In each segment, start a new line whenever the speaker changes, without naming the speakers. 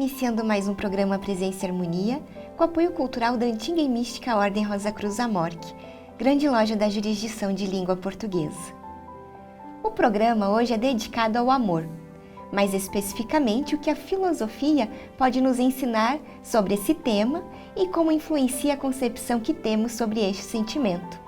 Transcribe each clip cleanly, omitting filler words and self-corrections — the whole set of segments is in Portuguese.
iniciando mais um programa Presença e Harmonia, com apoio cultural da antiga e mística Ordem Rosa Cruz Amorque, grande loja da jurisdição de língua portuguesa. O programa hoje é dedicado ao amor, mais especificamente o que a filosofia pode nos ensinar sobre esse tema e como influencia a concepção que temos sobre este sentimento.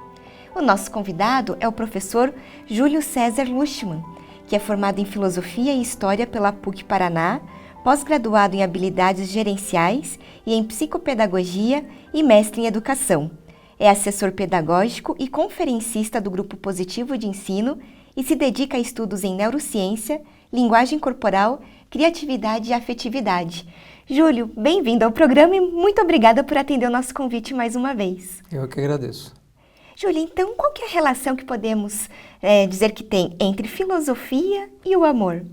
O nosso convidado é o professor Júlio César Luschmann, que é formado em Filosofia e História pela PUC Paraná, pós-graduado em Habilidades Gerenciais e em Psicopedagogia e mestre em Educação. É assessor pedagógico e conferencista do Grupo Positivo de Ensino e se dedica a estudos em neurociência, linguagem corporal, criatividade e afetividade. Júlio, bem-vindo ao programa e muito obrigada por atender o nosso convite mais uma vez.
Eu que agradeço.
Júlio, então qual que é a relação que podemos dizer que tem entre filosofia e o amor?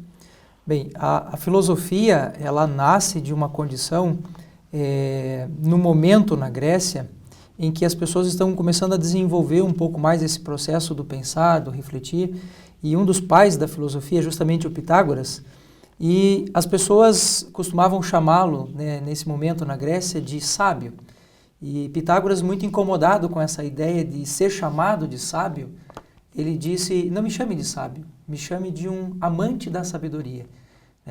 Bem, a filosofia, ela nasce de uma condição, no momento na Grécia, em que as pessoas estão começando a desenvolver um pouco mais esse processo do pensar, do refletir, e um dos pais da filosofia é justamente o Pitágoras, e as pessoas costumavam chamá-lo, né, nesse momento na Grécia, de sábio. E Pitágoras, muito incomodado com essa ideia de ser chamado de sábio, ele disse, não me chame de sábio, me chame de um amante da sabedoria.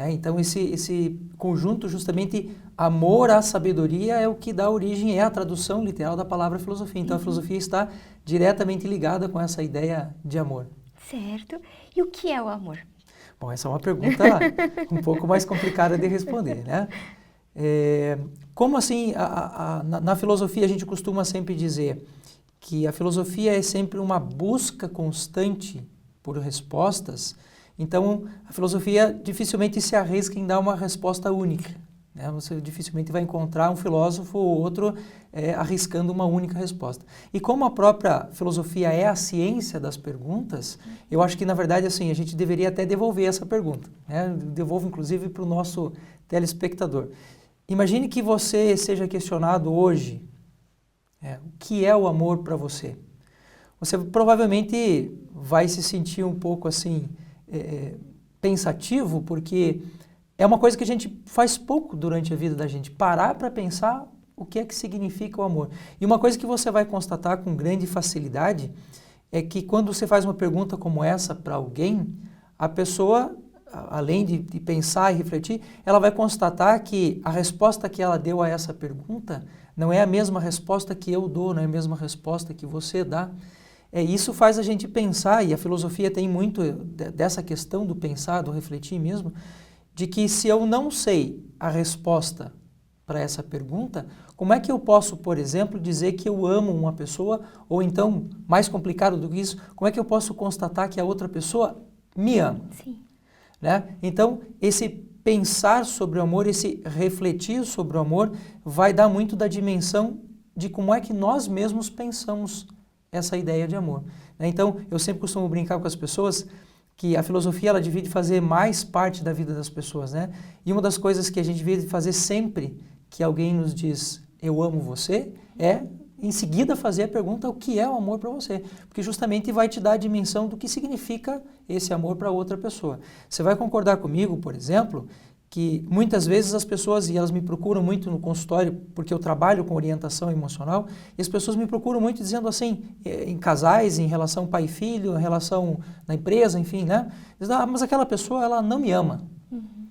Então esse conjunto, justamente, amor à sabedoria é o que dá origem, é a tradução literal da palavra filosofia. Então a filosofia está diretamente ligada com essa ideia de amor.
Certo. E o que é o amor?
Bom, essa é uma pergunta um pouco mais complicada de responder, né? Como assim, na filosofia a gente costuma sempre dizer que a filosofia é sempre uma busca constante por respostas. Então, a filosofia dificilmente se arrisca em dar uma resposta única, né? Você dificilmente vai encontrar um filósofo ou outro arriscando uma única resposta. E como a própria filosofia é a ciência das perguntas, eu acho que, na verdade, assim, a gente deveria até devolver essa pergunta, né? Devolvo, inclusive, para o nosso telespectador. Imagine que você seja questionado hoje, o que é o amor para você? Você provavelmente vai se sentir um pouco assim, pensativo, porque é uma coisa que a gente faz pouco durante a vida da gente, parar para pensar o que é que significa o amor. E uma coisa que você vai constatar com grande facilidade é que quando você faz uma pergunta como essa para alguém, a pessoa, além de pensar e refletir, ela vai constatar que a resposta que ela deu a essa pergunta não é a mesma resposta que eu dou, não é a mesma resposta que você dá. Isso faz a gente pensar, e a filosofia tem muito dessa questão do pensar, do refletir mesmo, de que se eu não sei a resposta para essa pergunta, como é que eu posso, por exemplo, dizer que eu amo uma pessoa, ou então, mais complicado do que isso, como é que eu posso constatar que a outra pessoa me ama?
Sim.
Né? Então, esse pensar sobre o amor, esse refletir sobre o amor, vai dar muito da dimensão de como é que nós mesmos pensamos essa ideia de amor. Então, eu sempre costumo brincar com as pessoas que a filosofia ela devia fazer mais parte da vida das pessoas, né? E uma das coisas que a gente devia fazer sempre que alguém nos diz eu amo você, é em seguida fazer a pergunta o que é o amor para você, porque justamente vai te dar a dimensão do que significa esse amor para outra pessoa. Você vai concordar comigo, por exemplo, que muitas vezes as pessoas, e elas me procuram muito no consultório, porque eu trabalho com orientação emocional, e as pessoas me procuram muito dizendo assim, em casais, em relação pai e filho, em relação na empresa, enfim, né? Dizem, mas aquela pessoa, ela não me ama.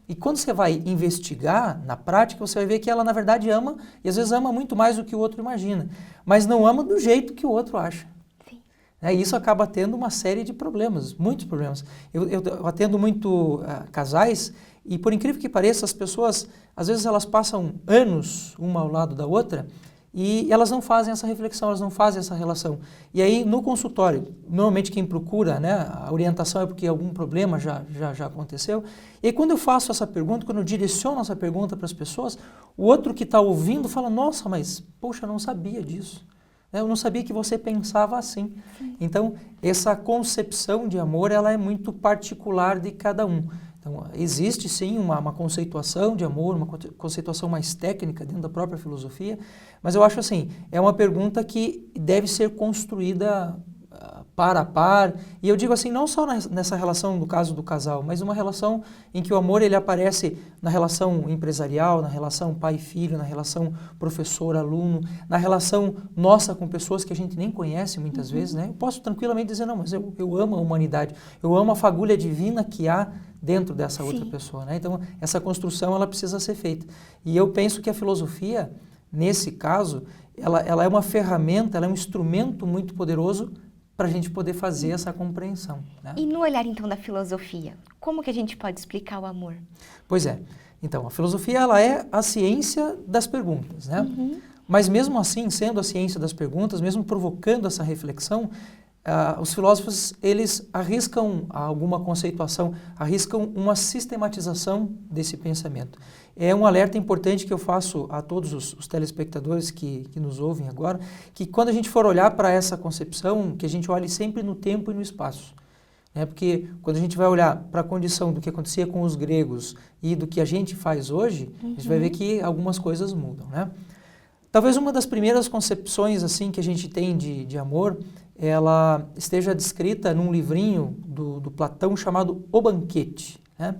E quando você vai investigar, na prática, você vai ver que ela, na verdade, ama, e às vezes ama muito mais do que o outro imagina, mas não ama do jeito que o outro acha.
Sim.
E isso acaba tendo uma série de problemas, muitos problemas. Eu atendo muito casais, e por incrível que pareça, as pessoas, às vezes elas passam anos uma ao lado da outra, e elas não fazem essa reflexão, elas não fazem essa relação. E aí, no consultório, normalmente quem procura, né, a orientação é porque algum problema já aconteceu. E aí, quando eu faço essa pergunta, quando eu direciono essa pergunta para as pessoas, o outro que está ouvindo fala, nossa, mas, poxa, eu não sabia disso. Eu não sabia que você pensava assim.
Sim.
Então, essa concepção de amor, ela é muito particular de cada um. Então, existe sim uma conceituação de amor, uma conceituação mais técnica dentro da própria filosofia, mas eu acho assim, é uma pergunta que deve ser construída par a par. E eu digo assim, não só nessa relação, no caso do casal, mas uma relação em que o amor ele aparece na relação empresarial, na relação pai e filho, na relação professor-aluno, na relação nossa com pessoas que a gente nem conhece muitas vezes, né? Eu posso tranquilamente dizer, não, mas eu amo a humanidade, eu amo a fagulha divina que há dentro dessa outra pessoa, né? Então, essa construção, ela precisa ser feita. E eu penso que a filosofia, nesse caso, ela é uma ferramenta, ela é um instrumento muito poderoso para a gente poder fazer essa compreensão, né?
E no olhar, então, da filosofia, como que a gente pode explicar o amor?
Pois é. Então, a filosofia, ela é a ciência das perguntas, né? Mas mesmo assim, sendo a ciência das perguntas, mesmo provocando essa reflexão, os filósofos, eles arriscam alguma conceituação, arriscam uma sistematização desse pensamento. É um alerta importante que eu faço a todos os telespectadores que nos ouvem agora, que quando a gente for olhar para essa concepção, que a gente olhe sempre no tempo e no espaço. Porque quando a gente vai olhar para a condição do que acontecia com os gregos e do que a gente faz hoje, a gente vai ver que algumas coisas mudam, né? Talvez uma das primeiras concepções assim que a gente tem de amor, ela esteja descrita num livrinho do Platão chamado O Banquete, né?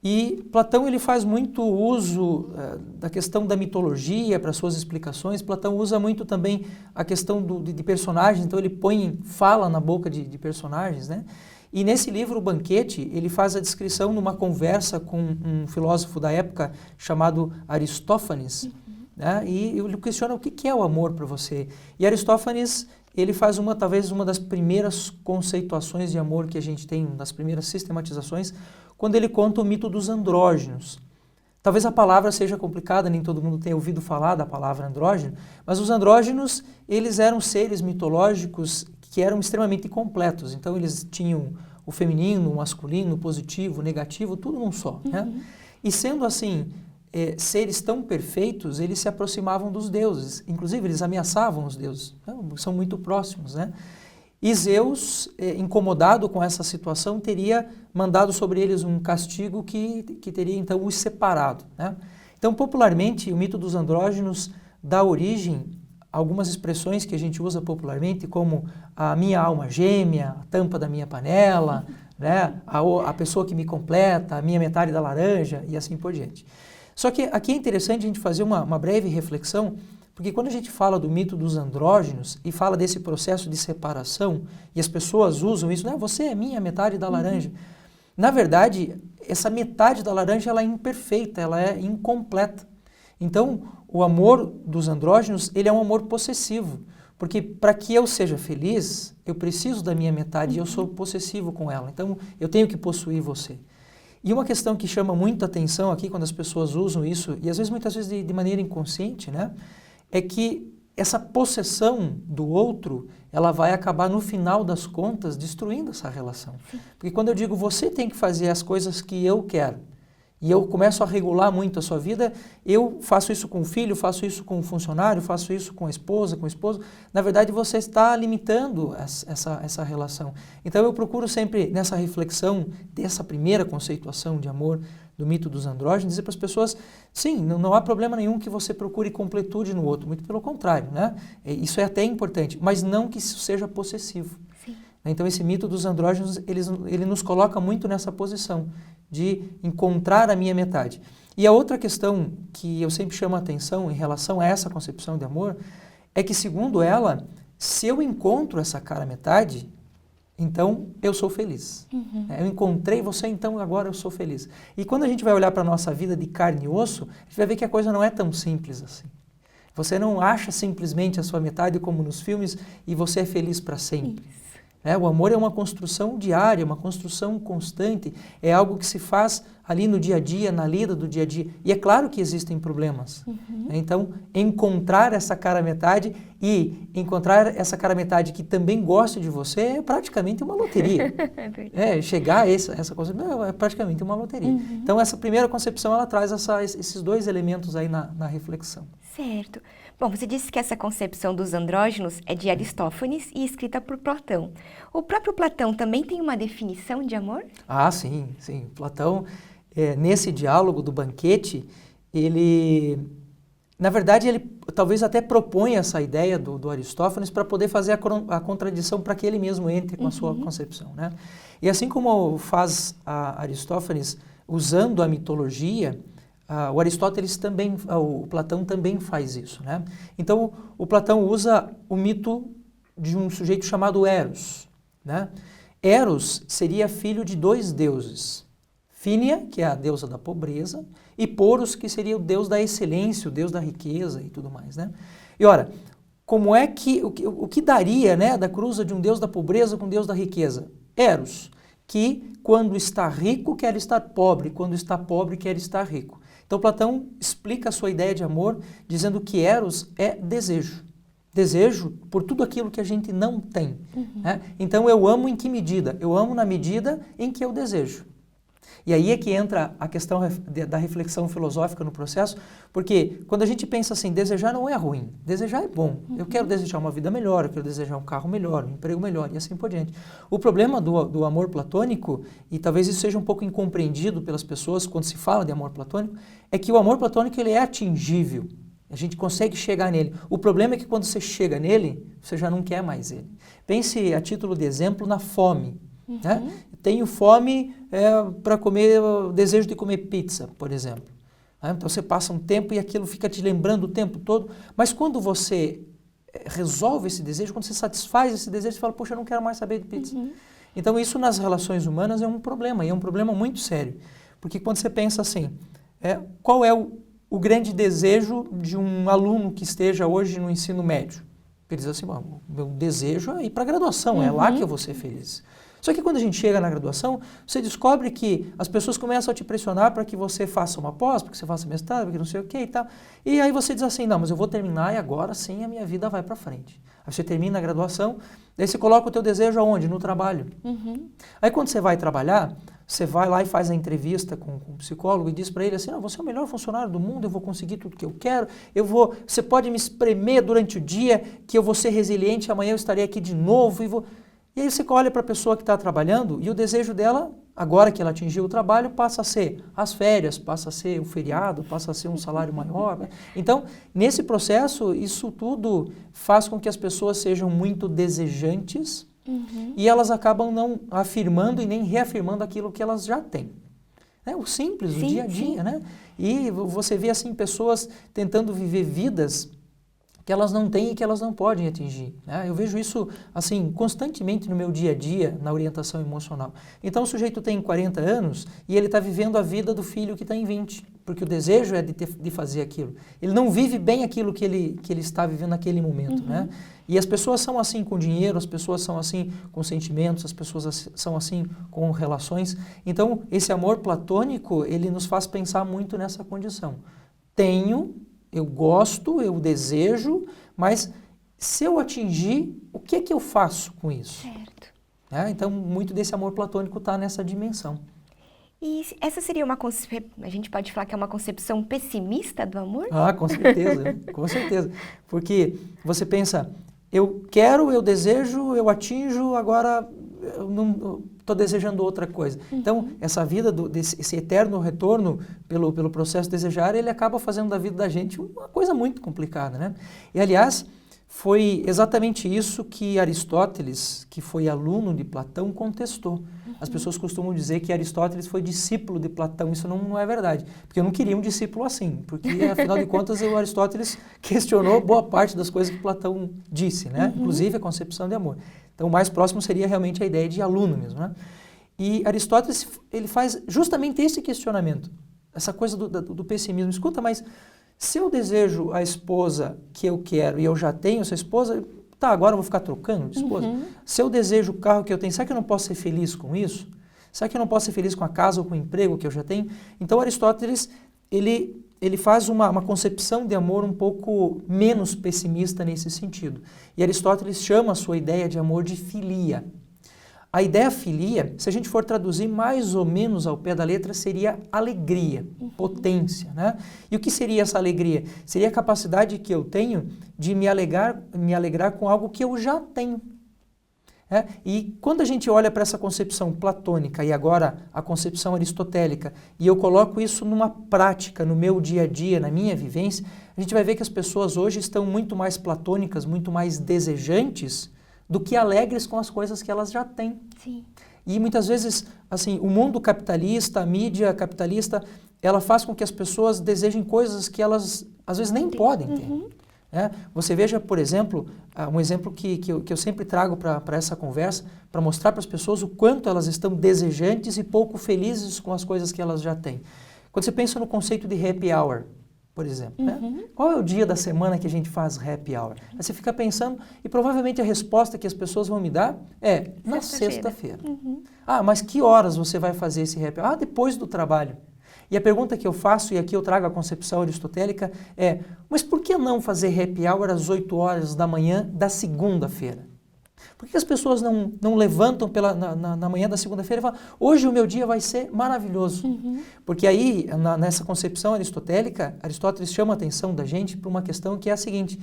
E Platão ele faz muito uso da questão da mitologia para suas explicações. Platão usa muito também a questão de personagens, então ele fala na boca de personagens, né? E nesse livro, O Banquete, ele faz a descrição numa conversa com um filósofo da época chamado Aristófanes, né? E ele questiona o que é o amor para você. E Aristófanes, ele faz talvez uma das primeiras conceituações de amor que a gente tem, uma das primeiras sistematizações, quando ele conta o mito dos andrógenos. Talvez a palavra seja complicada, nem todo mundo tenha ouvido falar da palavra andrógeno, mas os andrógenos, eles eram seres mitológicos que eram extremamente completos. Então eles tinham o feminino, o masculino, o positivo, o negativo, tudo num só, né? E sendo assim, seres tão perfeitos, eles se aproximavam dos deuses. Inclusive, eles ameaçavam os deuses. São muito próximos, né? E Zeus, incomodado com essa situação, teria mandado sobre eles um castigo que teria, então, os separado, né? Então, popularmente, o mito dos andrógenos dá origem a algumas expressões que a gente usa popularmente, como a minha alma gêmea, a tampa da minha panela, né? A pessoa que me completa, a minha metade da laranja e assim por diante. Só que aqui é interessante a gente fazer uma breve reflexão, porque quando a gente fala do mito dos andrógenos e fala desse processo de separação, e as pessoas usam isso, você é minha metade da laranja. Na verdade, essa metade da laranja ela é imperfeita, ela é incompleta. Então, o amor dos andrógenos, ele é um amor possessivo, porque para que eu seja feliz, eu preciso da minha metade e eu sou possessivo com ela. Então, eu tenho que possuir você. E uma questão que chama muito atenção aqui quando as pessoas usam isso, e às vezes, muitas vezes de maneira inconsciente, né, é que essa possessão do outro, ela vai acabar no final das contas destruindo essa relação. Porque quando eu digo você tem que fazer as coisas que eu quero, e eu começo a regular muito a sua vida, eu faço isso com o filho, faço isso com o funcionário, faço isso com a esposa, com o esposo, na verdade você está limitando essa relação. Então eu procuro sempre, nessa reflexão dessa primeira conceituação de amor, do mito dos andrógenos, dizer para as pessoas, sim, não há problema nenhum que você procure completude no outro, muito pelo contrário, né? Isso é até importante, mas não que isso seja possessivo.
Sim.
Então esse mito dos andrógenos, ele nos coloca muito nessa posição de encontrar a minha metade. E a outra questão que eu sempre chamo a atenção em relação a essa concepção de amor, é que segundo ela, se eu encontro essa cara metade, então eu sou feliz. Eu encontrei você, então agora eu sou feliz. E quando a gente vai olhar para a nossa vida de carne e osso, a gente vai ver que a coisa não é tão simples assim. Você não acha simplesmente a sua metade como nos filmes e você é feliz para sempre. O amor é uma construção diária, uma construção constante, é algo que se faz ali no dia a dia, na lida do dia a dia. E é claro que existem problemas. Então, encontrar essa cara metade e encontrar essa cara metade que também gosta de você é praticamente uma loteria. Chegar a essa concepção é praticamente uma loteria. Então, essa primeira concepção, ela traz esses dois elementos aí na reflexão.
Certo. Bom, você disse que essa concepção dos andrógenos é de Aristófanes e escrita por Platão. O próprio Platão também tem uma definição de amor?
Ah, sim. Platão, nesse diálogo do banquete, ele Na verdade, ele talvez até propõe essa ideia do Aristófanes para poder fazer a contradição para que ele mesmo entre com a sua concepção, né? E assim como faz Aristófanes usando a mitologia, o Aristóteles também, o Platão também faz isso, né? Então, o Platão usa o mito de um sujeito chamado Eros, né? Eros seria filho de dois deuses, Fínia, que é a deusa da pobreza, e Poros, que seria o deus da excelência, o deus da riqueza e tudo mais, né? E ora, como é que, o que daria, né, da cruza de um deus da pobreza com um deus da riqueza? Eros, que quando está rico quer estar pobre, quando está pobre quer estar rico. Então Platão explica a sua ideia de amor dizendo que Eros é desejo. Desejo por tudo aquilo que a gente não tem, né? Então eu amo em que medida? Eu amo na medida em que eu desejo. E aí é que entra a questão da reflexão filosófica no processo, porque quando a gente pensa assim, desejar não é ruim, desejar é bom. Eu quero desejar uma vida melhor, eu quero desejar um carro melhor, um emprego melhor e assim por diante. O problema do amor platônico, e talvez isso seja um pouco incompreendido pelas pessoas quando se fala de amor platônico, é que o amor platônico ele é atingível. A gente consegue chegar nele. O problema é que quando você chega nele, você já não quer mais ele. Pense a título de exemplo na fome, né? Tenho fome para comer, desejo de comer pizza, por exemplo. Então você passa um tempo e aquilo fica te lembrando o tempo todo, mas quando você resolve esse desejo, quando você satisfaz esse desejo, você fala, poxa, eu não quero mais saber de pizza. Então isso nas relações humanas é um problema, e é um problema muito sério. Porque quando você pensa assim, qual é o grande desejo de um aluno que esteja hoje no ensino médio? Ele diz assim, o meu desejo é ir para a graduação, é lá que eu vou ser feliz. Só que quando a gente chega na graduação, você descobre que as pessoas começam a te pressionar para que você faça uma pós, para que você faça mestrado, para que não sei o que e tal. E aí você diz assim, não, mas eu vou terminar e agora sim a minha vida vai para frente. Aí você termina a graduação, daí você coloca o teu desejo aonde? No trabalho. Aí quando você vai trabalhar, você vai lá e faz a entrevista com o psicólogo e diz para ele assim, não, você é o melhor funcionário do mundo, eu vou conseguir tudo que eu quero, você pode me espremer durante o dia, que eu vou ser resiliente, amanhã eu estarei aqui de novo E aí você olha para a pessoa que está trabalhando e o desejo dela, agora que ela atingiu o trabalho, passa a ser as férias, passa a ser o feriado, passa a ser um salário maior, né? Então, nesse processo, isso tudo faz com que as pessoas sejam muito desejantes e elas acabam não afirmando e nem reafirmando aquilo que elas já têm. O simples, o dia a dia, né? E você vê assim pessoas tentando viver vidas que elas não têm e que elas não podem atingir, né? Eu vejo isso assim constantemente no meu dia a dia, na orientação emocional. Então o sujeito tem 40 anos e ele está vivendo a vida do filho que tem 20, porque o desejo é de fazer aquilo. Ele não vive bem aquilo que ele está vivendo naquele momento, né? E as pessoas são assim com dinheiro, as pessoas são assim com sentimentos, as pessoas são assim com relações. Então esse amor platônico, ele nos faz pensar muito nessa condição. Eu gosto, eu desejo, mas se eu atingir, o que é que eu faço com isso?
Certo.
Então, muito desse amor platônico está nessa dimensão.
E essa seria a gente pode falar que é uma concepção pessimista do amor?
Ah, com certeza, com certeza. Porque você pensa, eu quero, eu desejo, eu atinjo, agora eu não estou desejando outra coisa. Então, essa vida, esse eterno retorno pelo processo de desejar, ele acaba fazendo da vida da gente uma coisa muito complicada, né? E, aliás, foi exatamente isso que Aristóteles, que foi aluno de Platão, contestou. As pessoas costumam dizer que Aristóteles foi discípulo de Platão. Isso não é verdade, porque eu não queria um discípulo assim, porque, afinal de contas, o Aristóteles questionou boa parte das coisas que Platão disse, né? Inclusive a concepção de amor. Então, o mais próximo seria realmente a ideia de aluno mesmo, né? E Aristóteles, ele faz justamente esse questionamento, essa coisa do pessimismo. Escuta, mas se eu desejo a esposa que eu quero e eu já tenho essa esposa, tá, agora eu vou ficar trocando de esposa? Se eu desejo o carro que eu tenho, será que eu não posso ser feliz com isso? Será que eu não posso ser feliz com a casa ou com o emprego que eu já tenho? Então, Aristóteles, ele faz uma concepção de amor um pouco menos pessimista nesse sentido. E Aristóteles chama a sua ideia de amor de filia. A ideia filia, se a gente for traduzir mais ou menos ao pé da letra, seria alegria, potência, né? E o que seria essa alegria? Seria a capacidade que eu tenho de me alegrar com algo que eu já tenho. E quando a gente olha para essa concepção platônica e agora a concepção aristotélica, e eu coloco isso numa prática, no meu dia a dia, na minha vivência, a gente vai ver que as pessoas hoje estão muito mais platônicas, muito mais desejantes do que alegres com as coisas que elas já têm.
Sim.
E muitas vezes, assim, o mundo capitalista, a mídia capitalista, ela faz com que as pessoas desejem coisas que elas às vezes nem podem ter. Você veja, por exemplo, um exemplo que eu sempre trago para essa conversa, para mostrar para as pessoas o quanto elas estão desejantes e pouco felizes com as coisas que elas já têm. Quando você pensa no conceito de happy hour, por exemplo, qual é o dia da semana que a gente faz happy hour? Aí você fica pensando, e provavelmente a resposta que as pessoas vão me dar é na sexta-feira. Ah, mas que horas você vai fazer esse happy hour? Ah, depois do trabalho. E a pergunta que eu faço, e aqui eu trago a concepção aristotélica, é: mas por que não fazer happy hour às 8 horas da manhã da segunda-feira? Por que as pessoas não levantam na manhã da segunda-feira e falam: hoje o meu dia vai ser maravilhoso? Porque aí, nessa concepção aristotélica, Aristóteles chama a atenção da gente para uma questão que é a seguinte: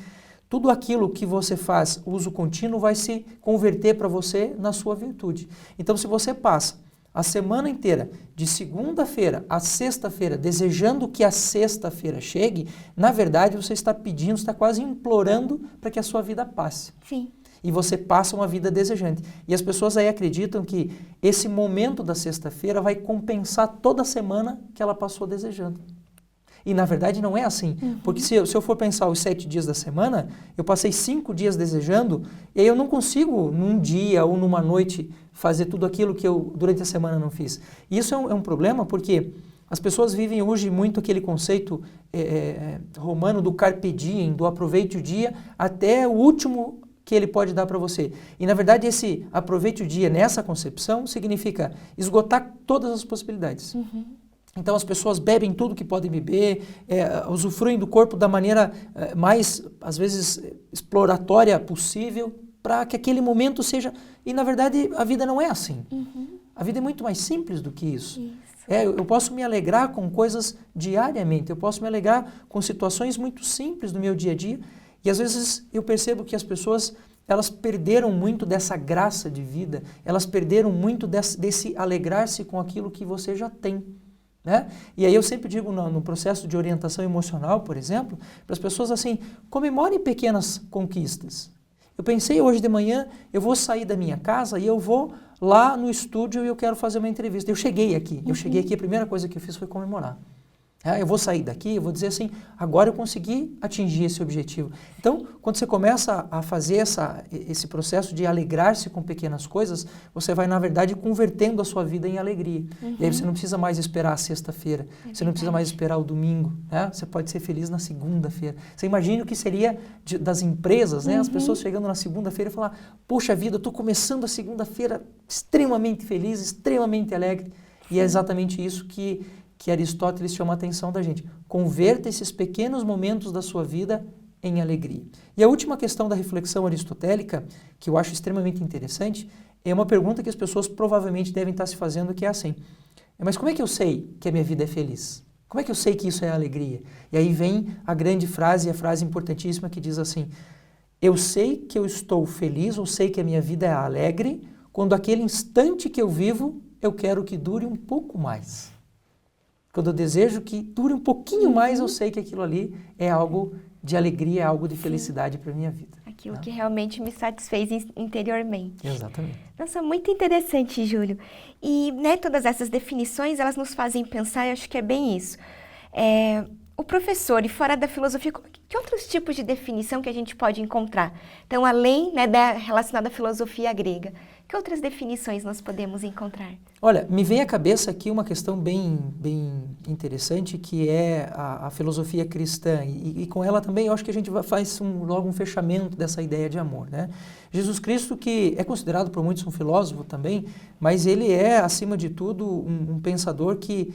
tudo aquilo que você faz uso contínuo vai se converter para você na sua virtude. Então, se você passa a semana inteira, de segunda-feira a sexta-feira, desejando que a sexta-feira chegue, na verdade você está pedindo, está quase implorando para que a sua vida passe.
Sim.
E você passa uma vida desejante. E as pessoas aí acreditam que esse momento da sexta-feira vai compensar toda a semana que ela passou desejando. E na verdade não é assim, porque se eu for pensar os 7 dias da semana, eu passei 5 dias desejando, e aí eu não consigo num dia ou numa noite fazer tudo aquilo que eu durante a semana não fiz. E isso é um problema porque as pessoas vivem hoje muito aquele conceito romano do carpe diem, do aproveite o dia até o último que ele pode dar para você. E na verdade esse aproveite o dia nessa concepção significa esgotar todas as possibilidades. Então as pessoas bebem tudo que podem beber, usufruem do corpo da maneira mais, às vezes, exploratória possível, para que aquele momento seja... E na verdade a vida não é assim. A vida é muito mais simples do que isso. Eu posso me alegrar com coisas diariamente, eu posso me alegrar com situações muito simples do meu dia a dia, e às vezes eu percebo que as pessoas, elas perderam muito dessa graça de vida, elas perderam muito desse alegrar-se com aquilo que você já tem. E aí eu sempre digo no processo de orientação emocional, por exemplo, para as pessoas assim: comemorem pequenas conquistas. Eu pensei hoje de manhã, eu vou sair da minha casa e eu vou lá no estúdio e eu quero fazer uma entrevista. Eu cheguei aqui, a primeira coisa que eu fiz foi comemorar. Eu vou sair daqui, eu vou dizer assim: agora eu consegui atingir esse objetivo. Então, quando você começa a fazer esse processo de alegrar-se com pequenas coisas, você vai, na verdade, convertendo a sua vida em alegria. E aí você não precisa mais esperar a sexta-feira, você não precisa mais esperar o domingo, Você pode ser feliz na segunda-feira. Você imagina o que seria das empresas, As pessoas chegando na segunda-feira e falar: puxa vida, eu estou começando a segunda-feira extremamente feliz, extremamente alegre. E é exatamente isso que Aristóteles chama a atenção da gente. Converta esses pequenos momentos da sua vida em alegria. E a última questão da reflexão aristotélica, que eu acho extremamente interessante, é uma pergunta que as pessoas provavelmente devem estar se fazendo, que é assim: mas como é que eu sei que a minha vida é feliz? Como é que eu sei que isso é alegria? E aí vem a grande frase, a frase importantíssima que diz assim: eu sei que eu estou feliz, ou sei que a minha vida é alegre, quando aquele instante que eu vivo, eu quero que dure um pouco mais. Quando eu desejo que dure um pouquinho mais, eu sei que aquilo ali é algo de alegria, é algo de felicidade para a minha vida.
Aquilo que realmente me satisfez interiormente.
Exatamente.
Nossa, muito interessante, Júlio. E todas essas definições, elas nos fazem pensar, eu acho que é bem isso. O professor, e fora da filosofia, que outros tipos de definição que a gente pode encontrar? Então, além relacionada à filosofia grega, que outras definições nós podemos encontrar?
Olha, me vem à cabeça aqui uma questão bem interessante, que é a filosofia cristã. E com ela também eu acho que a gente faz logo um fechamento dessa ideia de amor, Jesus Cristo, que é considerado por muitos um filósofo também, mas ele é, acima de tudo, um pensador que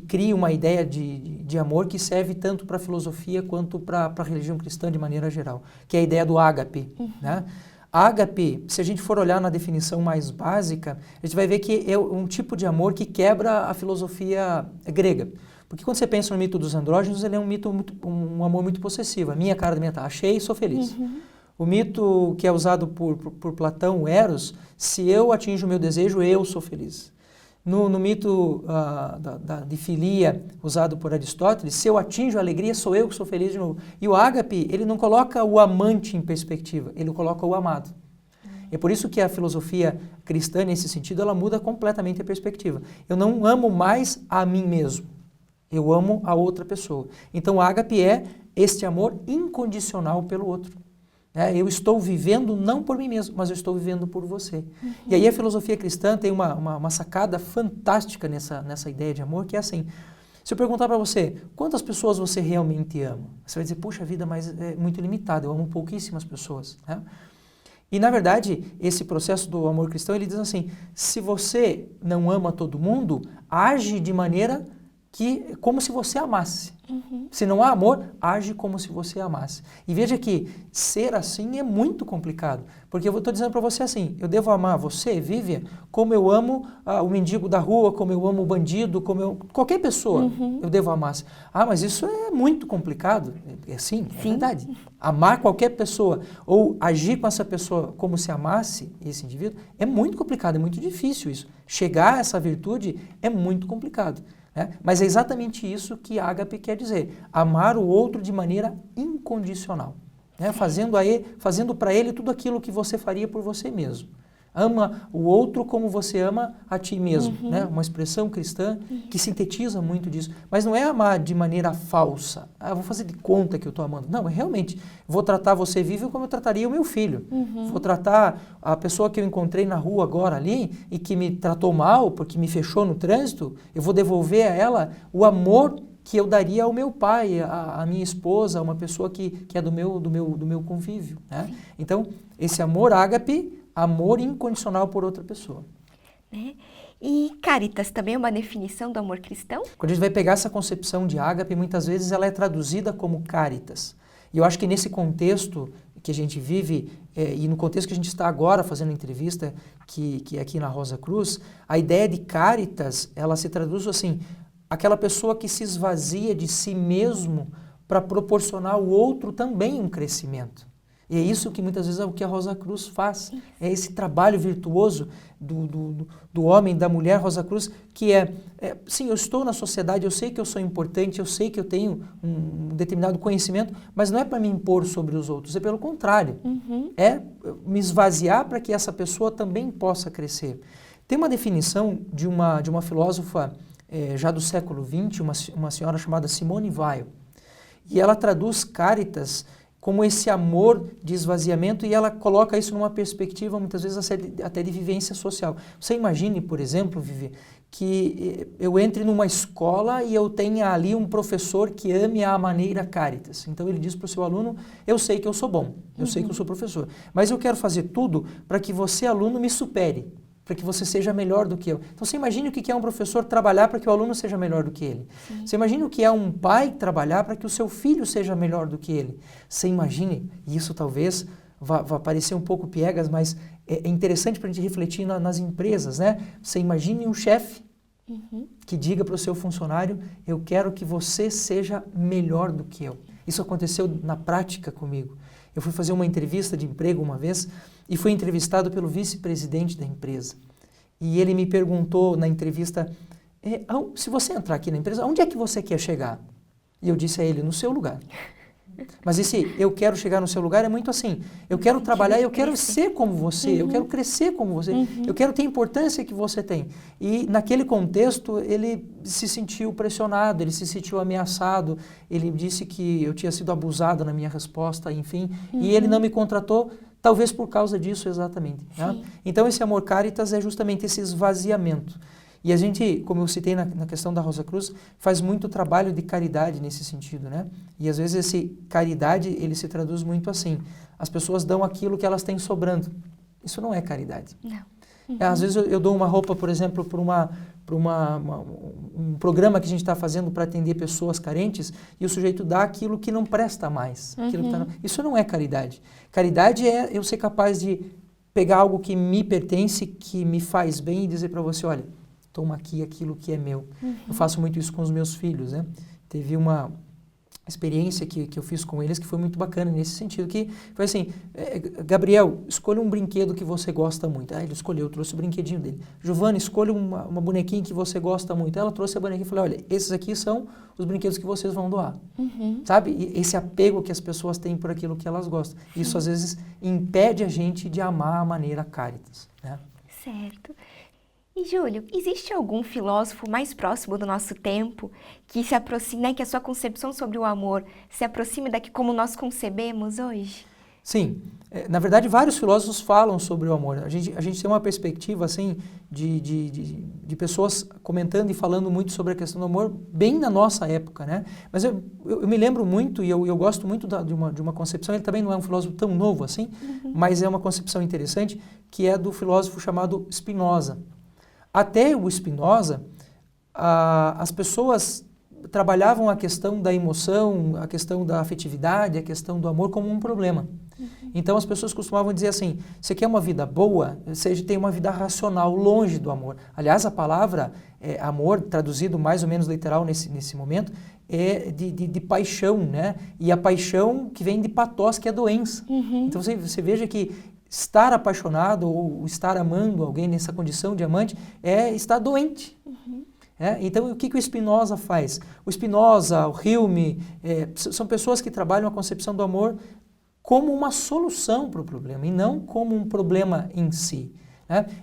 cria uma ideia de amor que serve tanto para a filosofia quanto para a religião cristã de maneira geral, que é a ideia do ágape, Ágape, se a gente for olhar na definição mais básica, a gente vai ver que é um tipo de amor que quebra a filosofia grega. Porque quando você pensa no mito dos andrógenos, ele é um amor muito possessivo. A minha cara da minha tá, achei e sou feliz. O mito que é usado por Platão, o Eros, se eu atinjo o meu desejo, eu sou feliz. No mito de filia, usado por Aristóteles, se eu atinjo a alegria, sou eu que sou feliz de novo. E o ágape, ele não coloca o amante em perspectiva, ele coloca o amado. É por isso que a filosofia cristã, nesse sentido, ela muda completamente a perspectiva. Eu não amo mais a mim mesmo, eu amo a outra pessoa. Então, o ágape é este amor incondicional pelo outro. Eu estou vivendo não por mim mesmo, mas eu estou vivendo por você. E aí a filosofia cristã tem uma sacada fantástica nessa ideia de amor, que é assim, se eu perguntar para você, quantas pessoas você realmente ama? Você vai dizer, puxa vida, mas é muito limitado, eu amo pouquíssimas pessoas. Né? E na verdade, esse processo do amor cristão, ele diz assim, se você não ama todo mundo, age de maneira como se você amasse. Se não há amor, age como se você amasse. E veja que ser assim é muito complicado, porque eu estou dizendo para você assim, eu devo amar você, Vivian, como eu amo o mendigo da rua, como eu amo o bandido, qualquer pessoa, eu devo amar. Mas isso é muito complicado. Sim, é verdade. Amar qualquer pessoa ou agir com essa pessoa como se amasse esse indivíduo é muito complicado, é muito difícil isso. Chegar a essa virtude é muito complicado. Mas é exatamente isso que ágape quer dizer, amar o outro de maneira incondicional, fazendo para ele tudo aquilo que você faria por você mesmo. Ama o outro como você ama a ti mesmo, uma expressão cristã que sintetiza muito disso. Mas não é amar de maneira falsa, vou fazer de conta que eu estou amando. Não, realmente, vou tratar você vivo como eu trataria o meu filho. Vou tratar a pessoa que eu encontrei na rua agora ali e que me tratou mal porque me fechou no trânsito, eu vou devolver a ela o amor que eu daria ao meu pai, à minha esposa, a uma pessoa que é do meu convívio. Né? Então, esse amor ágape, amor incondicional por outra pessoa.
E caritas também é uma definição do amor cristão?
Quando a gente vai pegar essa concepção de ágape, muitas vezes ela é traduzida como caritas. E eu acho que nesse contexto que a gente vive, e no contexto que a gente está agora fazendo entrevista, que é aqui na Rosa Cruz, a ideia de caritas, ela se traduz assim, aquela pessoa que se esvazia de si mesmo para proporcionar ao outro também um crescimento. E é isso que muitas vezes é o que a Rosa Cruz faz. É esse trabalho virtuoso do homem, da mulher Rosa Cruz, que sim, eu estou na sociedade, eu sei que eu sou importante, eu sei que eu tenho um determinado conhecimento, mas não é para me impor sobre os outros, é pelo contrário. É me esvaziar para que essa pessoa também possa crescer. Tem uma definição de uma filósofa já do século XX, uma senhora chamada Simone Weil, e ela traduz caritas como esse amor de esvaziamento, e ela coloca isso numa perspectiva, muitas vezes, até de vivência social. Você imagine, por exemplo, Vivi, que eu entre numa escola e eu tenha ali um professor que ame à maneira caritas. Então ele diz para o seu aluno, eu sei que eu sou bom, eu sei que eu sou professor, mas eu quero fazer tudo para que você, aluno, me supere, para que você seja melhor do que eu. Então você imagine o que é um professor trabalhar para que o aluno seja melhor do que ele. Você imagine o que é um pai trabalhar para que o seu filho seja melhor do que ele. Você imagine, e isso talvez vá parecer um pouco piegas, mas é interessante para a gente refletir nas empresas, né? Você imagine um chefe que diga para o seu funcionário, eu quero que você seja melhor do que eu. Isso aconteceu na prática comigo. Eu fui fazer uma entrevista de emprego uma vez e fui entrevistado pelo vice-presidente da empresa. E ele me perguntou na entrevista, se você entrar aqui na empresa, onde é que você quer chegar? E eu disse a ele, no seu lugar. Mas esse eu quero chegar no seu lugar é muito assim, eu quero trabalhar, eu quero ser como você, eu quero crescer como você, eu quero ter a importância que você tem. E naquele contexto ele se sentiu pressionado, ele se sentiu ameaçado, ele disse que eu tinha sido abusado na minha resposta, enfim, e ele não me contratou, talvez por causa disso exatamente. Né? Então esse amor caritas é justamente esse esvaziamento. E a gente, como eu citei na questão da Rosa Cruz, faz muito trabalho de caridade nesse sentido, né? E às vezes esse caridade, ele se traduz muito assim, as pessoas dão aquilo que elas têm sobrando. Isso não é caridade.
Não.
Às vezes eu dou uma roupa, por exemplo, para um programa que a gente está fazendo para atender pessoas carentes e o sujeito dá aquilo que não presta mais. Isso não é caridade. Caridade é eu ser capaz de pegar algo que me pertence, que me faz bem e dizer para você, olha, toma aqui aquilo que é meu. Eu faço muito isso com os meus filhos, né? Teve uma experiência que eu fiz com eles, que foi muito bacana nesse sentido, que foi assim, Gabriel, escolha um brinquedo que você gosta muito. Ele escolheu, trouxe o brinquedinho dele. Giovana, escolha uma bonequinha que você gosta muito. Ela trouxe a bonequinha e falou, olha, esses aqui são os brinquedos que vocês vão doar. Sabe? E esse apego que as pessoas têm por aquilo que elas gostam. Isso, às vezes, impede a gente de amar a maneira Caritas, né?
Certo. E, Júlio, existe algum filósofo mais próximo do nosso tempo que se aproxime, né, que a sua concepção sobre o amor se aproxime daqui como nós concebemos hoje?
Sim. Na verdade, vários filósofos falam sobre o amor. A gente tem uma perspectiva, assim, de pessoas comentando e falando muito sobre a questão do amor, bem na nossa época, né? Mas eu me lembro muito, e eu gosto muito de uma concepção, ele também não é um filósofo tão novo assim, mas é uma concepção interessante, que é do filósofo chamado Spinoza. Até o Spinoza, as pessoas trabalhavam a questão da emoção, a questão da afetividade, a questão do amor como um problema. Então as pessoas costumavam dizer assim, você quer uma vida boa, você tem uma vida racional, longe do amor. Aliás, a palavra amor, traduzido mais ou menos literal nesse momento, é de paixão, né? E a paixão que vem de pathos, que é doença. Então você veja que estar apaixonado ou estar amando alguém nessa condição de amante é estar doente. Então, o que o Spinoza faz? O Spinoza, o Hume, são pessoas que trabalham a concepção do amor como uma solução para o problema e não como um problema em si.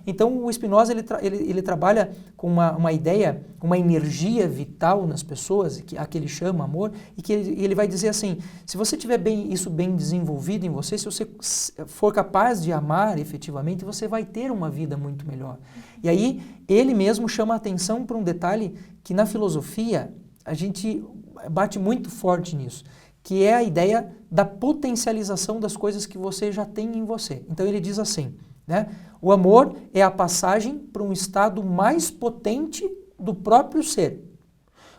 Então, o Spinoza ele trabalha com uma ideia, uma energia vital nas pessoas, a que ele chama amor, e que ele vai dizer assim, se você tiver isso bem desenvolvido em você, se você for capaz de amar efetivamente, você vai ter uma vida muito melhor. E aí, ele mesmo chama a atenção para um detalhe que na filosofia a gente bate muito forte nisso, que é a ideia da potencialização das coisas que você já tem em você. Então, ele diz assim, né? O amor é a passagem para um estado mais potente do próprio ser.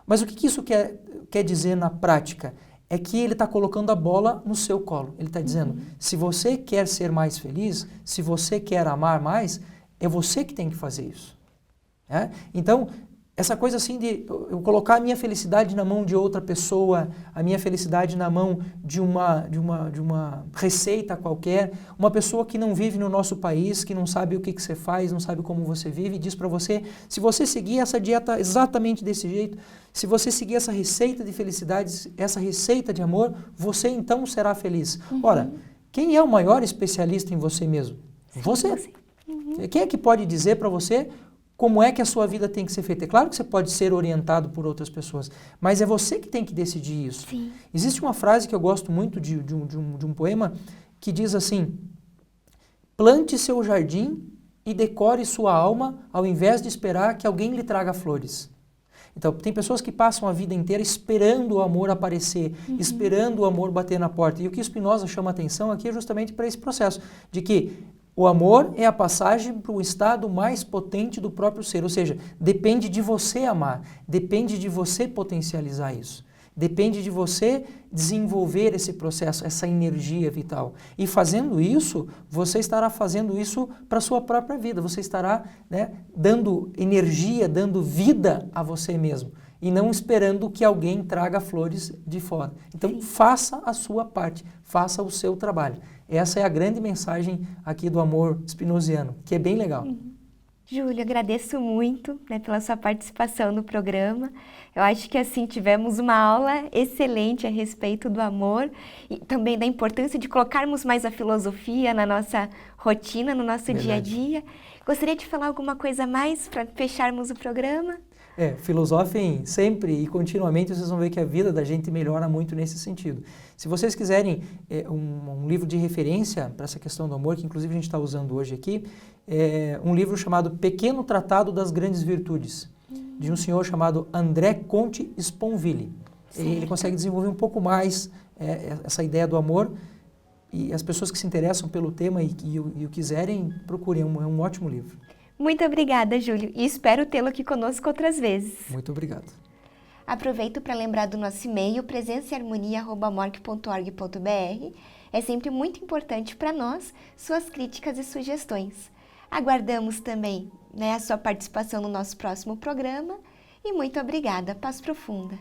Mas o que isso quer dizer na prática? É que ele está colocando a bola no seu colo. Ele está dizendo, se você quer ser mais feliz, se você quer amar mais, é você que tem que fazer isso. Então, essa coisa assim de eu colocar a minha felicidade na mão de outra pessoa, a minha felicidade na mão de uma receita qualquer, uma pessoa que não vive no nosso país, que não sabe o que você faz, não sabe como você vive, diz para você, se você seguir essa dieta exatamente desse jeito, se você seguir essa receita de felicidade, essa receita de amor, você então será feliz. Ora, quem é o maior especialista em você mesmo? Você. Quem é que pode dizer para você como é que a sua vida tem que ser feita? É claro que você pode ser orientado por outras pessoas, mas é você que tem que decidir isso.
Sim.
Existe uma frase que eu gosto muito de um poema que diz assim, plante seu jardim e decore sua alma ao invés de esperar que alguém lhe traga flores. Então, tem pessoas que passam a vida inteira esperando o amor aparecer, esperando o amor bater na porta. E o que Spinoza chama a atenção aqui é justamente para esse processo, de que o amor é a passagem para o estado mais potente do próprio ser, ou seja, depende de você amar, depende de você potencializar isso, depende de você desenvolver esse processo, essa energia vital. E fazendo isso, você estará fazendo isso para a sua própria vida, você estará, né, dando energia, dando vida a você mesmo, e não esperando que alguém traga flores de fora. Então, faça a sua parte, faça o seu trabalho. Essa é a grande mensagem aqui do amor spinoziano, que é bem legal.
Júlio, agradeço muito, né, pela sua participação no programa. Eu acho que assim tivemos uma aula excelente a respeito do amor e também da importância de colocarmos mais a filosofia na nossa rotina, no nosso dia a dia. Gostaria de falar alguma coisa mais para fecharmos o programa?
Filosofem sempre e continuamente, vocês vão ver que a vida da gente melhora muito nesse sentido. Se vocês quiserem um livro de referência para essa questão do amor, que inclusive a gente está usando hoje aqui, é um livro chamado Pequeno Tratado das Grandes Virtudes, de um senhor chamado André Comte Sponville. Ele consegue desenvolver um pouco mais essa ideia do amor, e as pessoas que se interessam pelo tema e o quiserem, procurem, é um ótimo livro.
Muito obrigada, Júlio, e espero tê-lo aqui conosco outras vezes.
Muito obrigado.
Aproveito para lembrar do nosso e-mail, presençaeharmonia@morc.org.br. É sempre muito importante para nós suas críticas e sugestões. Aguardamos também, a sua participação no nosso próximo programa. E muito obrigada. Paz profunda.